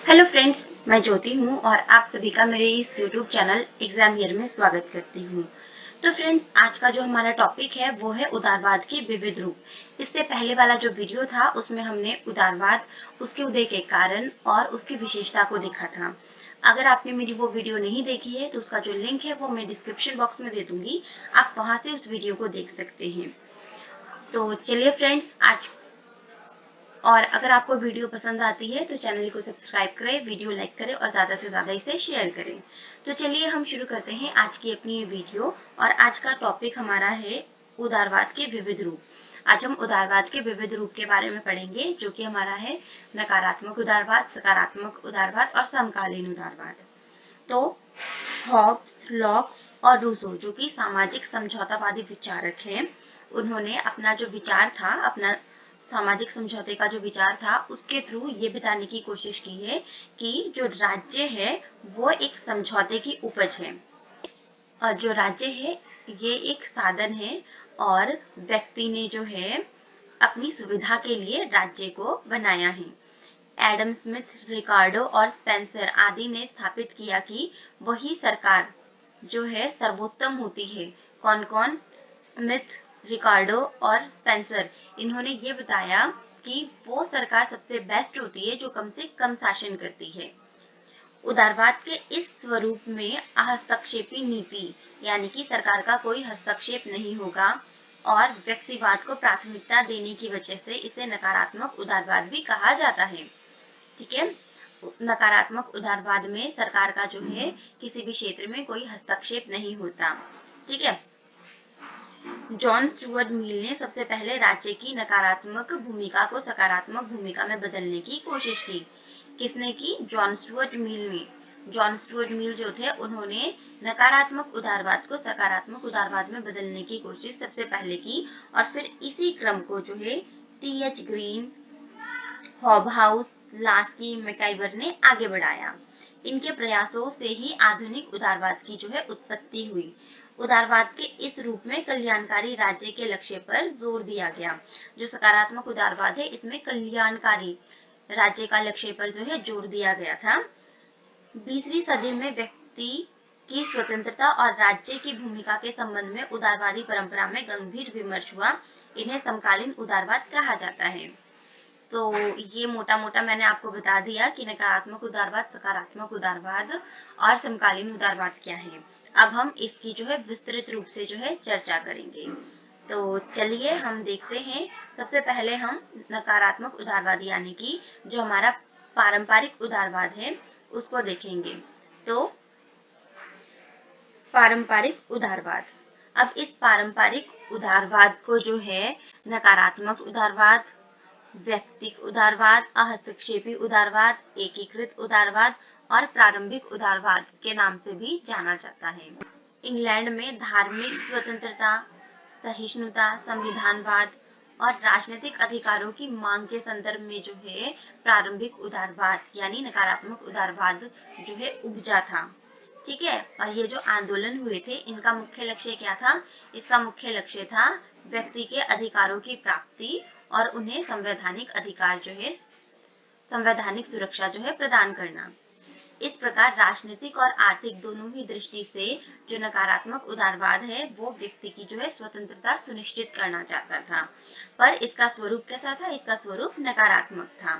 Hello friends, मैं ज्योति हूँ और आप सभी का मेरे इस यूट्यूब चैनल एग्जाम ईयर में स्वागत करती हूँ। तो फ्रेंड्स, आज का जो हमारा टॉपिक है वो है उदारवाद के विविध रूप। इससे पहले वाला जो वीडियो था उसमें हमने उदारवाद, उसके उदय के कारण और उसकी विशेषता को देखा था। अगर आपने मेरी वो वीडियो नहीं देखी है तो उसका जो लिंक है वो मैं डिस्क्रिप्शन बॉक्स में दे दूंगी, आप वहां से उस वीडियो को देख सकते हैं। तो चलिए फ्रेंड्स, आज और अगर आपको वीडियो पसंद आती है तो चैनल को सब्सक्राइब करें, वीडियो लाइक करें और ज़्यादा से ज़्यादा इसे शेयर करें। तो चलिए हम शुरू करते हैं आज की अपनी ये वीडियो। और आज का टॉपिक हमारा है उदारवाद के विविध रूप। आज हम उदारवाद के विविध रूप के बारे में पढ़ेंगे, जो कि हमारा है नकारात्मक उदारवाद, सकारात्मक उदारवाद और समकालीन उदारवाद। तो हॉब्स, लॉक और रूसो, जो कि सामाजिक समझौतावादी विचारक हैं, उन्होंने अपना जो विचार था, अपना सामाजिक समझौते का जो विचार था, उसके थ्रू ये बताने की कोशिश की है कि जो राज्य है वो एक समझौते की उपज है। और जो राज्य है ये एक साधन है और व्यक्ति ने जो है अपनी सुविधा के लिए राज्य को बनाया है। एडम स्मिथ, रिकार्डो और स्पेंसर आदि ने स्थापित किया कि वही सरकार जो है सर्वोत्तम होती है। कौन कौन? स्मिथ, रिकार्डो और स्पेंसर। इन्होंने ये बताया कि वो सरकार सबसे बेस्ट होती है जो कम से कम शासन करती है। उदारवाद के इस स्वरूप में हस्तक्षेपी नीति, यानी कि सरकार का कोई हस्तक्षेप नहीं होगा, और व्यक्तिवाद को प्राथमिकता देने की वजह से इसे नकारात्मक उदारवाद भी कहा जाता है। ठीक है, नकारात्मक उदारवाद में सरकार का जो है किसी भी क्षेत्र में कोई हस्तक्षेप नहीं होता। ठीक है, जॉन स्टुअर्ट मिल ने सबसे पहले राज्य की नकारात्मक भूमिका को सकारात्मक भूमिका में बदलने की कोशिश की। किसने की? जॉन स्टुअर्ट मिल ने। जॉन स्टुअर्ट मिल जो थे, उन्होंने नकारात्मक उदारवाद को सकारात्मक उदारवाद में बदलने की कोशिश सबसे पहले की, और फिर इसी क्रम को जो है TH. Green, Hobhouse, Laski, MacIver ने आगे बढ़ाया। इनके प्रयासों से ही आधुनिक उदारवाद की जो है उत्पत्ति हुई। उदारवाद के इस रूप में कल्याणकारी राज्य के लक्ष्य पर जोर दिया गया। जो सकारात्मक उदारवाद है, इसमें कल्याणकारी राज्य का लक्ष्य पर जो है जोर दिया गया था। 20वीं सदी में व्यक्ति की स्वतंत्रता और राज्य की भूमिका के संबंध में उदारवादी परंपरा में गंभीर विमर्श हुआ। इन्हें समकालीन उदारवाद कहा जाता है। तो ये मोटा मोटा मैंने आपको बता दिया कि नकारात्मक उदारवाद, सकारात्मक उदारवाद और समकालीन उदारवाद क्या है। अब हम इसकी जो है विस्तृत रूप से जो है चर्चा करेंगे। तो चलिए हम देखते हैं। सबसे पहले हम नकारात्मक उदारवाद यानी कि जो हमारा पारंपरिक उदारवाद है उसको देखेंगे। तो पारंपरिक उदारवाद, अब इस पारंपरिक उदारवाद को जो है नकारात्मक उदारवाद, व्यक्तिक उदारवाद, हस्तक्षेपी उदारवाद, एकीकृत उदारवाद और प्रारंभिक उदारवाद के नाम से भी जाना जाता है। इंग्लैंड में धार्मिक स्वतंत्रता, सहिष्णुता, संविधानवाद और राजनीतिक अधिकारों की मांग के संदर्भ में जो है प्रारंभिक उदारवाद यानी नकारात्मक उदारवाद जो है उपजा था। ठीक है, और ये जो आंदोलन हुए थे, इनका मुख्य लक्ष्य क्या था? इसका मुख्य लक्ष्य था व्यक्ति के अधिकारों की प्राप्ति और उन्हें संवैधानिक अधिकार जो है, संवैधानिक सुरक्षा जो है प्रदान करना। इस प्रकार राजनीतिक और आर्थिक दोनों ही दृष्टि से जो नकारात्मक उदारवाद है वो व्यक्ति की जो है स्वतंत्रता सुनिश्चित करना चाहता था, पर इसका स्वरूप कैसा था? इसका स्वरूप नकारात्मक था।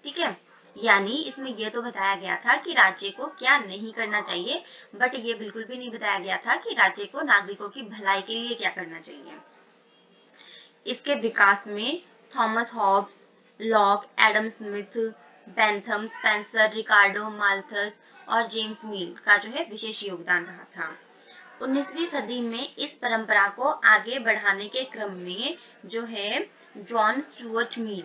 ठीक है, यानी इसमें यह तो बताया गया था कि राज्य को क्या नहीं करना चाहिए, बट ये बिल्कुल भी नहीं बताया गया था कि राज्य को नागरिकों की भलाई के लिए क्या करना चाहिए। इसके विकास में Thomas Hobbes, Locke, Adam Smith, Bentham, Spencer, Ricardo, Malthus और जेम्स मिल का जो है विशेष योगदान रहा था। 19वीं सदी में इस परंपरा को आगे बढ़ाने के क्रम में जो है जॉन स्टुअर्ट मिल,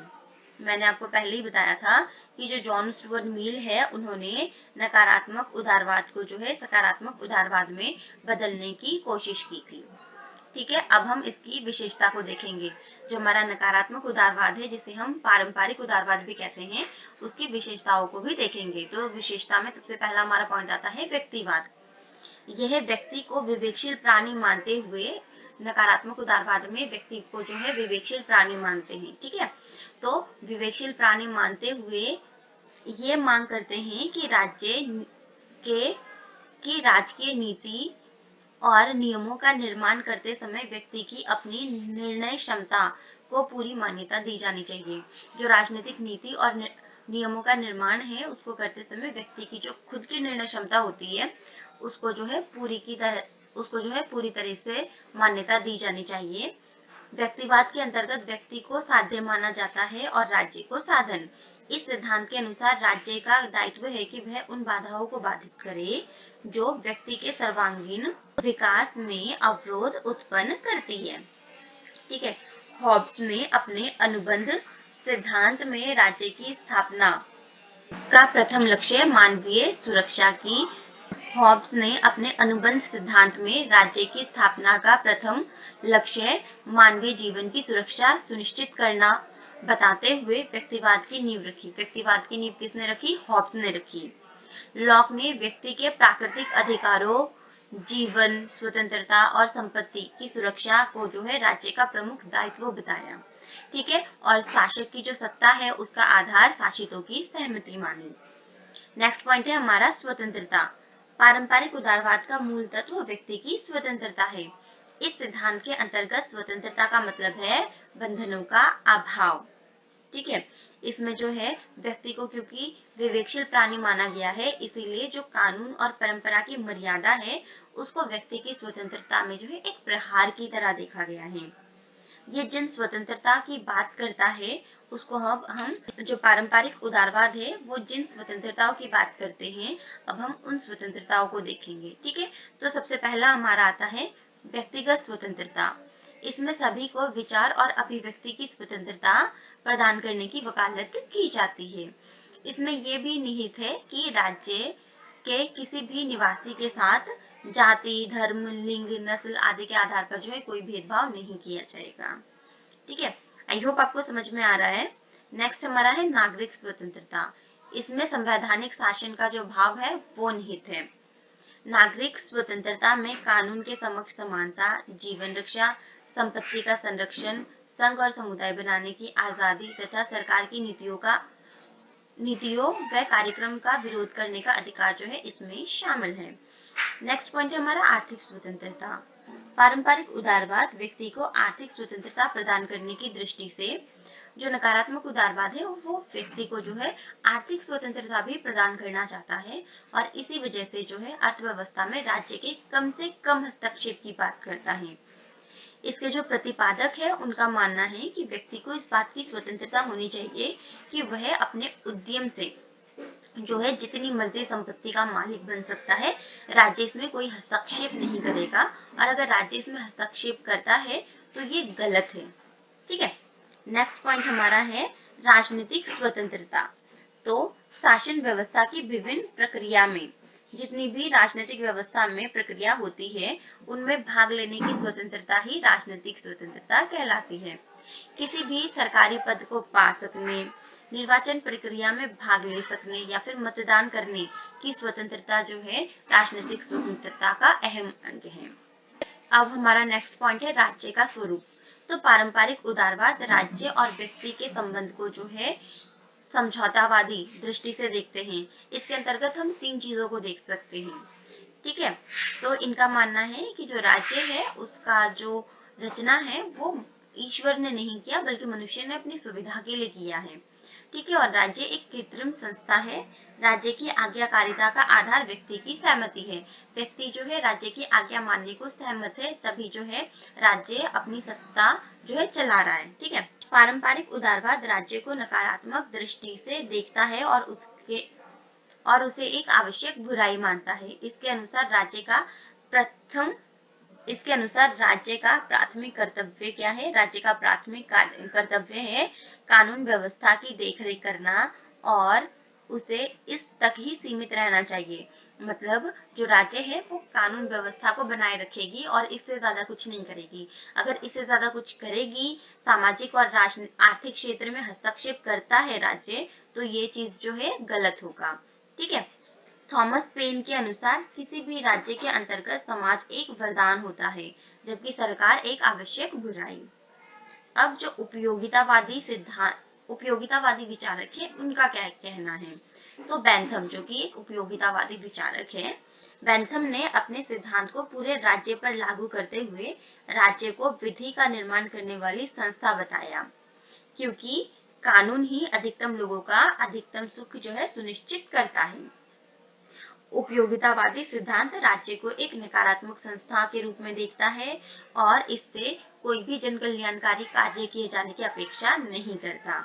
मैंने आपको पहले ही बताया था कि जो जॉन स्टुअर्ट मिल है, उन्होंने नकारात्मक उदारवाद को जो है सकारात्मक उदारवाद में बदलने की कोशिश की थी। ठीक है, अब हम इसकी विशेषता को देखेंगे। जो हमारा नकारात्मक उदारवाद है, जिसे हम पारंपरिक उदारवाद भी कहते हैं, उसकी विशेषताओं को भी देखेंगे। तो विशेषता में सबसे पहला हमारा पॉइंट आता है व्यक्तिवाद। यह व्यक्ति को विवेकशील प्राणी मानते हुए, नकारात्मक उदारवाद में व्यक्ति को जो है विवेकशील प्राणी मानते हैं। ठीक है, तो विवेकशील प्राणी मानते हुए ये मांग करते हैं कि के राजकीय नीति और नियमों का निर्माण करते समय व्यक्ति की अपनी निर्णय क्षमता को पूरी मान्यता दी जानी चाहिए। जो राजनीतिक नीति और नियमों का निर्माण है उसको करते समय व्यक्ति की जो खुद की निर्णय क्षमता होती है उसको जो है पूरी तरह से मान्यता दी जानी चाहिए। व्यक्तिवाद के अंतर्गत व्यक्ति को साध्य माना जाता है और राज्य को साधन। इस सिद्धांत के अनुसार राज्य का दायित्व है कि वह उन बाधाओं को बाधित करे जो व्यक्ति के सर्वांगीण विकास में अवरोध उत्पन्न करती है। ठीक है। हॉब्स ने अपने अनुबंध सिद्धांत में राज्य की स्थापना का प्रथम लक्ष्य मानवीय सुरक्षा की हॉब्स ने अपने अनुबंध सिद्धांत में राज्य की स्थापना का प्रथम लक्ष्य मानवीय जीवन की सुरक्षा सुनिश्चित करना बताते हुए व्यक्तिवाद की नींव रखी। व्यक्तिवाद की नींव किसने रखी? हॉब्स ने रखी। लॉक ने व्यक्ति के प्राकृतिक अधिकारों, जीवन, स्वतंत्रता और संपत्ति की सुरक्षा को जो है राज्य का प्रमुख दायित्व बताया। ठीक है। और शासक की जो सत्ता है उसका आधार शासितों की सहमति मानी। नेक्स्ट पॉइंट है हमारा स्वतंत्रता। पारंपरिक उदारवाद का मूल तत्व व्यक्ति की स्वतंत्रता है। इस सिद्धांत के अंतर्गत स्वतंत्रता का मतलब है बंधनों का अभाव। ठीक है। इसमें जो है व्यक्ति को क्योंकि विवेकशील प्राणी माना गया है इसीलिए जो कानून और परंपरा की मर्यादा है उसको व्यक्ति की स्वतंत्रता में जो है एक प्रहार की तरह देखा गया है। ये जिन स्वतंत्रता की बात करता है उसको हम जो पारंपरिक उदारवाद है वो जिन स्वतंत्रताओं की बात करते हैं अब हम उन स्वतंत्रताओं को देखेंगे। ठीक है। तो सबसे पहला हमारा आता है व्यक्तिगत स्वतंत्रता। इसमें सभी को विचार और अभिव्यक्ति की स्वतंत्रता प्रदान करने की वकालत की जाती है। इसमें यह भी निहित है कि राज्य के किसी भी निवासी के साथ जाति, धर्म, लिंग, नस्ल आदि के आधार पर जो है कोई भेदभाव नहीं किया जाएगा। ठीक है। आई होप आपको समझ में आ रहा है। नेक्स्ट हमारा है नागरिक स्वतंत्रता। इसमें संवैधानिक शासन का जो भाव है वो निहित है। नागरिक स्वतंत्रता में कानून के समक्ष समानता, जीवन रक्षा, संपत्ति का संरक्षण, संघ और समुदाय बनाने की आजादी तथा सरकार की नीतियों व कार्यक्रम का विरोध करने का अधिकार जो है इसमें शामिल है। नेक्स्ट पॉइंट है हमारा आर्थिक स्वतंत्रता। पारंपरिक उदारवाद व्यक्ति को आर्थिक स्वतंत्रता प्रदान करने की दृष्टि से जो नकारात्मक उदारवाद है वो व्यक्ति को जो है आर्थिक स्वतंत्रता भी प्रदान करना चाहता है और इसी वजह से जो है अर्थव्यवस्था में राज्य के कम से कम हस्तक्षेप की बात करता है। इसके जो प्रतिपादक है उनका मानना है कि व्यक्ति को इस बात की स्वतंत्रता होनी चाहिए कि वह अपने उद्यम से जो है जितनी मर्जी संपत्ति का मालिक बन सकता है, राज्य इसमें कोई हस्तक्षेप नहीं करेगा और अगर राज्य इसमें हस्तक्षेप करता है तो ये गलत है। ठीक है। नेक्स्ट पॉइंट हमारा है राजनीतिक स्वतंत्रता। तो शासन व्यवस्था की विभिन्न प्रक्रिया में जितनी भी राजनीतिक व्यवस्था में प्रक्रिया होती है उनमें भाग लेने की स्वतंत्रता ही राजनीतिक स्वतंत्रता कहलाती है। किसी भी सरकारी पद को पा सकने, निर्वाचन प्रक्रिया में भाग ले सकने या फिर मतदान करने की स्वतंत्रता जो है राजनीतिक स्वतंत्रता का अहम अंग है। अब हमारा नेक्स्ट पॉइंट है राज्य का स्वरूप। तो पारंपरिक उदारवाद राज्य और व्यक्ति के संबंध को जो है समझौतावादी दृष्टि से देखते हैं। इसके अंतर्गत हम 3 चीजों को देख सकते हैं। ठीक है। तो इनका मानना है कि जो राज्य है उसका जो रचना है वो ईश्वर ने नहीं किया बल्कि मनुष्य ने अपनी सुविधा के लिए किया है। ठीक है। और राज्य एक कृत्रिम संस्था है। राज्य की आज्ञाकारिता का आधार व्यक्ति की सहमति है। व्यक्ति जो है राज्य की आज्ञा मानने को सहमत है तभी जो है राज्य अपनी सत्ता जो है चला रहा है। ठीक है। पारंपरिक उदारवाद राज्य को नकारात्मक दृष्टि से देखता है और उसे एक आवश्यक बुराई मानता है। इसके अनुसार राज्य का प्राथमिक कर्तव्य क्या है? राज्य का प्राथमिक कर्तव्य है कानून व्यवस्था की देखरेख करना और उसे इस तक ही सीमित रहना चाहिए। मतलब जो राज्य है वो कानून व्यवस्था को बनाए रखेगी और इससे ज्यादा कुछ नहीं करेगी। अगर इससे ज्यादा कुछ करेगी, सामाजिक और आर्थिक क्षेत्र में हस्तक्षेप करता है राज्य, तो ये चीज जो है गलत होगा। ठीक है। थॉमस पेन के अनुसार किसी भी राज्य के अंतर्गत समाज एक वरदान होता है जबकि सरकार एक आवश्यक बुराई। अब जो उपयोगितावादी विचारक है उनका क्या कहना है? तो बेंथम जो कि एक उपयोगितावादी विचारक है, बेंथम ने अपने सिद्धांत को पूरे राज्य पर लागू करते हुए राज्य को विधि का निर्माण करने वाली संस्था बताया, क्योंकि कानून ही अधिकतम लोगों का अधिकतम सुख जो है सुनिश्चित करता है। उपयोगितावादी सिद्धांत राज्य को एक नकारात्मक संस्था के रूप में देखता है और इससे कोई भी जन कल्याणकारी कार्य किए जाने की अपेक्षा नहीं करता।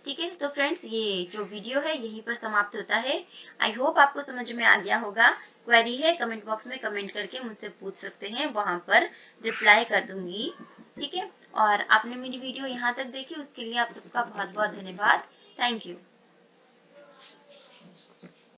ठीक है, तो फ्रेंड्स ये जो वीडियो है यहीं पर समाप्त होता है। आई होप आपको समझ में आ गया होगा। क्वेरी है कमेंट बॉक्स में कमेंट करके मुझसे पूछ सकते हैं, वहां पर रिप्लाई कर दूंगी। ठीक है, और आपने मेरी वीडियो यहाँ तक देखी उसके लिए आप सबका बहुत बहुत धन्यवाद। Thank you.